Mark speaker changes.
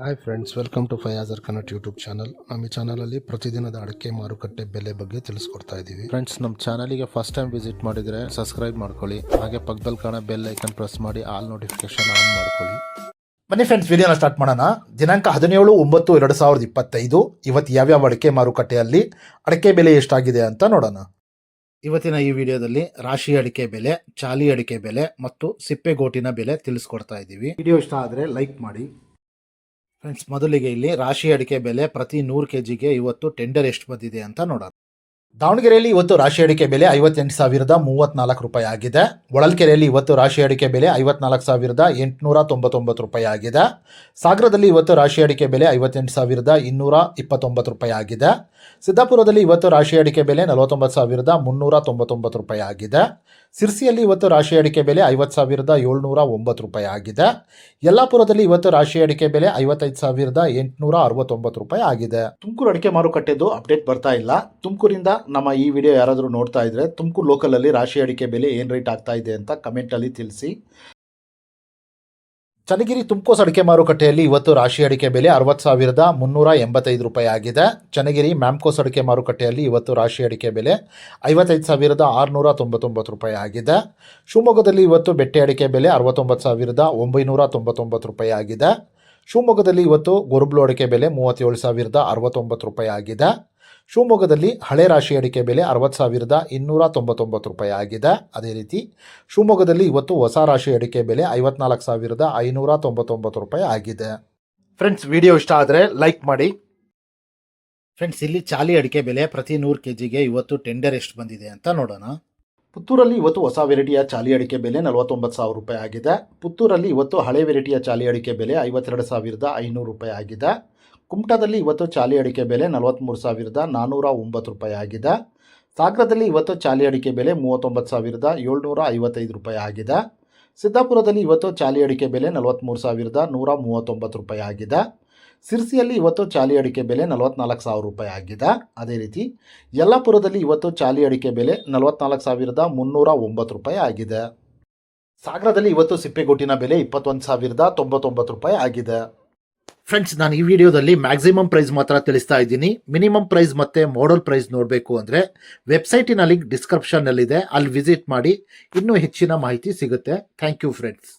Speaker 1: Hi friends, welcome to Fayazar Kannada YouTube channel. ನಮ್ಮ ಈ ಚಾನಲಲ್ಲಿ ಪ್ರತಿದಿನದ ಅಡಿಕೆ ಮಾರುಕಟ್ಟೆ ಬೆಲೆ ಬಗ್ಗೆ ತಿಳಿಸ್ಕೊಡ್ತಾ ಇದ್ದೀವಿ. ಫ್ರೆಂಡ್ಸ್, ನಮ್ಮ ಚಾನಲಿಗೆ ಫಸ್ಟ್ ಟೈಮ್ ವಿಸಿಟ್ ಮಾಡಿದರೆ ಸಬ್ಸ್ಕ್ರೈಬ್ ಮಾಡ್ಕೊಳ್ಳಿ. ಹಾಗೆ ಪಕ್ಕದಲ್ಲಿ ಕಾಣೋ ಬೆಲ್ ಐಕನ್ ಪ್ರೆಸ್ ಮಾಡಿ ಆಲ್ ನೋಟಿಫಿಕೇಶನ್ ಆನ್ ಮಾಡ್ಕೊಳ್ಳಿ.
Speaker 2: ಬನ್ನಿ ಫ್ರೆಂಡ್ಸ್, ವಿಡಿಯೋನ ಸ್ಟಾರ್ಟ್ ಮಾಡೋಣ. ದಿನಾಂಕ 17/9/2025 ಇವತ್ತು ಯಾವ್ಯಾವ ಅಡಿಕೆ ಮಾರುಕಟ್ಟೆಯಲ್ಲಿ ಅಡಿಕೆ ಬೆಲೆ ಎಷ್ಟಾಗಿದೆ ಅಂತ ನೋಡೋಣ. ಇವತ್ತಿನ ಈ ವಿಡಿಯೋದಲ್ಲಿ ರಾಶಿ ಅಡಿಕೆ ಬೆಲೆ, ಚಾಲಿ ಅಡಿಕೆ ಬೆಲೆ ಮತ್ತು ಸಿಪ್ಪೆಗೋಟಿನ ಬೆಲೆ ತಿಳಿಸ್ಕೊಡ್ತಾ ಇದ್ದೀವಿ. ವಿಡಿಯೋ ಇಷ್ಟ ಆದರೆ ಲೈಕ್ ಮಾಡಿ. ಫ್ರೆಂಡ್ಸ್, ಮೊದಲಿಗೆ ಇಲ್ಲಿ ರಾಶಿ ಅಡಿಕೆ ಬೆಲೆ ಪ್ರತಿ 100 kgಗೆ ಇವತ್ತು ಟೆಂಡರ್ ಎಷ್ಟು ಬಂದಿದೆ ಅಂತ ನೋಡೋಣ. ದಾವಣಗೆರೆಯಲ್ಲಿ ಇವತ್ತು ರಾಶಿ ಅಡಿಕೆ ಬೆಲೆ 58,034 ರೂಪಾಯಿ ಆಗಿದೆ. ಹೊಳಲ್ಕೆರೆಯಲ್ಲಿ ಇವತ್ತು ರಾಶಿ ಅಡಿಕೆ ಬೆಲೆ 54,899 ರೂಪಾಯಿ ಆಗಿದೆ. ಸಾಗರದಲ್ಲಿ ಇವತ್ತು ರಾಶಿ ಅಡಿಕೆ ಬೆಲೆ 58,229 ರೂಪಾಯಿ ಆಗಿದೆ. ಸಿದ್ದಾಪುರದಲ್ಲಿ ಇವತ್ತು ರಾಶಿ ಅಡಿಕೆ ಬೆಲೆ 49,399 ರೂಪಾಯಿ ಆಗಿದೆ. ಸಿರ್ಸಿಯಲ್ಲಿ ಇವತ್ತು ರಾಶಿ ಅಡಿಕೆ ಬೆಲೆ 50,709 ರೂಪಾಯಿ ಆಗಿದೆ. ಯಲ್ಲಾಪುರದಲ್ಲಿ ಇವತ್ತು ರಾಶಿ ಅಡಿಕೆ ಬೆಲೆ 55,869 ರೂಪಾಯಿ ಆಗಿದೆ. ತುಮಕೂರು ಅಡಿಕೆ ಮಾರುಕಟ್ಟೆದು ಅಪ್ಡೇಟ್ ಬರ್ತಾ ಇಲ್ಲ. ತುಮಕೂರಿಂದ ನಮ್ಮ ಈ ವಿಡಿಯೋ ಯಾರಾದರೂ ನೋಡ್ತಾ ಇದ್ರೆ ತುಮಕೂರು ಲೋಕಲಲ್ಲಿ ರಾಶಿ ಅಡಿಕೆ ಬೆಲೆ ಏನು ರೇಟ್ ಆಗ್ತಾ ಇದೆ ಅಂತ ಕಮೆಂಟಲ್ಲಿ ತಿಳಿಸಿ. ಚನ್ನಗಿರಿ ತುಮಕೋಸ್ ಅಡಿಕೆ ಮಾರುಕಟ್ಟೆಯಲ್ಲಿ ಇವತ್ತು ರಾಶಿ ಅಡಿಕೆ ಬೆಲೆ 60,385 ರೂಪಾಯಿ ಆಗಿದೆ. ಚನ್ನಗಿರಿ ಮ್ಯಾಮ್ಕೋಸ್ ಅಡಿಕೆ ಮಾರುಕಟ್ಟೆಯಲ್ಲಿ ಇವತ್ತು ರಾಶಿ ಅಡಿಕೆ ಬೆಲೆ 55,699 ರೂಪಾಯಿ ಆಗಿದೆ. ಶಿವಮೊಗ್ಗದಲ್ಲಿ ಇವತ್ತು ಬೆಟ್ಟೆ ಅಡಿಕೆ ಬೆಲೆ 69,999 ರೂಪಾಯಿ ಆಗಿದೆ. ಶಿವಮೊಗ್ಗದಲ್ಲಿ ಇವತ್ತು ಗೊರಬ್ಲು ಅಡಿಕೆ ಬೆಲೆ 37,069 ರೂಪಾಯಿ ಆಗಿದೆ. ಶಿವಮೊಗ್ಗದಲ್ಲಿ ಹಳೆ ರಾಶಿ ಅಡಿಕೆ ಬೆಲೆ 60,299 ರೂಪಾಯಿ ಆಗಿದೆ. ಅದೇ ರೀತಿ ಶಿವಮೊಗ್ಗದಲ್ಲಿ ಇವತ್ತು ಹೊಸ ರಾಶಿ ಅಡಿಕೆ ಬೆಲೆ 54,599 ರೂಪಾಯಿ ಆಗಿದೆ. ಫ್ರೆಂಡ್ಸ್, ವಿಡಿಯೋ ಇಷ್ಟ ಆದರೆ ಲೈಕ್ ಮಾಡಿ. ಫ್ರೆಂಡ್ಸ್, ಇಲ್ಲಿ ಚಾಲಿ ಅಡಿಕೆ ಬೆಲೆ ಪ್ರತಿ 100 kgಗೆ ಇವತ್ತು ಟೆಂಡರ್ ಎಷ್ಟು ಬಂದಿದೆ ಅಂತ ನೋಡೋಣ. ಪುತ್ತೂರಲ್ಲಿ ಇವತ್ತು ಹೊಸ ವೆರೈಟಿಯ ಚಾಲಿ ಅಡಿಕೆ ಬೆಲೆ 49,000 ರೂಪಾಯಿ ಆಗಿದೆ. ಪುತ್ತೂರಲ್ಲಿ ಇವತ್ತು ಹಳೆ ವೆರೈಟಿಯ ಚಾಲಿ ಅಡಿಕೆ ಬೆಲೆ 52,500 ರೂಪಾಯಿ ಆಗಿದೆ. ಕುಮಟಾದಲ್ಲಿ ಇವತ್ತು ಚಾಲಿ ಅಡಿಕೆ ಬೆಲೆ 43,409 ರೂಪಾಯಿ ಆಗಿದೆ. ಸಾಗರದಲ್ಲಿ ಇವತ್ತು ಚಾಲಿ ಅಡಿಕೆ ಬೆಲೆ 39,755 ರೂಪಾಯಿ ಆಗಿದೆ. ಸಿದ್ದಾಪುರದಲ್ಲಿ ಇವತ್ತು ಚಾಲಿ ಅಡಿಕೆ ಬೆಲೆ 43,139 ರೂಪಾಯಿ ಆಗಿದೆ. ಸಿರ್ಸಿಯಲ್ಲಿ ಇವತ್ತು ಚಾಲಿ ಅಡಿಕೆ ಬೆಲೆ 44,000 ರೂಪಾಯಿ ಆಗಿದೆ. ಅದೇ ರೀತಿ ಯಲ್ಲಾಪುರದಲ್ಲಿ ಇವತ್ತು ಚಾಲಿ ಅಡಿಕೆ ಬೆಲೆ 44,309 ರೂಪಾಯಿ ಆಗಿದೆ. ಸಾಗರದಲ್ಲಿ ಇವತ್ತು ಸಿಪ್ಪೆಗೋಟಿನ ಬೆಲೆ 21,099 ರೂಪಾಯಿ ಆಗಿದೆ. ಫ್ರೆಂಡ್ಸ್, ನಾನು ಈ ವಿಡಿಯೋದಲ್ಲಿ ಮ್ಯಾಕ್ಸಿಮಮ್ ಪ್ರೈಸ್ ಮಾತ್ರ ತಿಳಿಸ್ತಾ ಇದ್ದೀನಿ. ಮಿನಿಮಮ್ ಪ್ರೈಸ್ ಮತ್ತು ಮಾಡಲ್ ಪ್ರೈಸ್ ನೋಡಬೇಕು ಅಂದರೆ ವೆಬ್ಸೈಟಿನ ಲಿಂಕ್ ಡಿಸ್ಕ್ರಿಪ್ಷನ್ನಲ್ಲಿದೆ, ಅಲ್ಲಿ ವಿಸಿಟ್ ಮಾಡಿ ಇನ್ನೂ ಹೆಚ್ಚಿನ ಮಾಹಿತಿ ಸಿಗುತ್ತೆ. Thank you friends.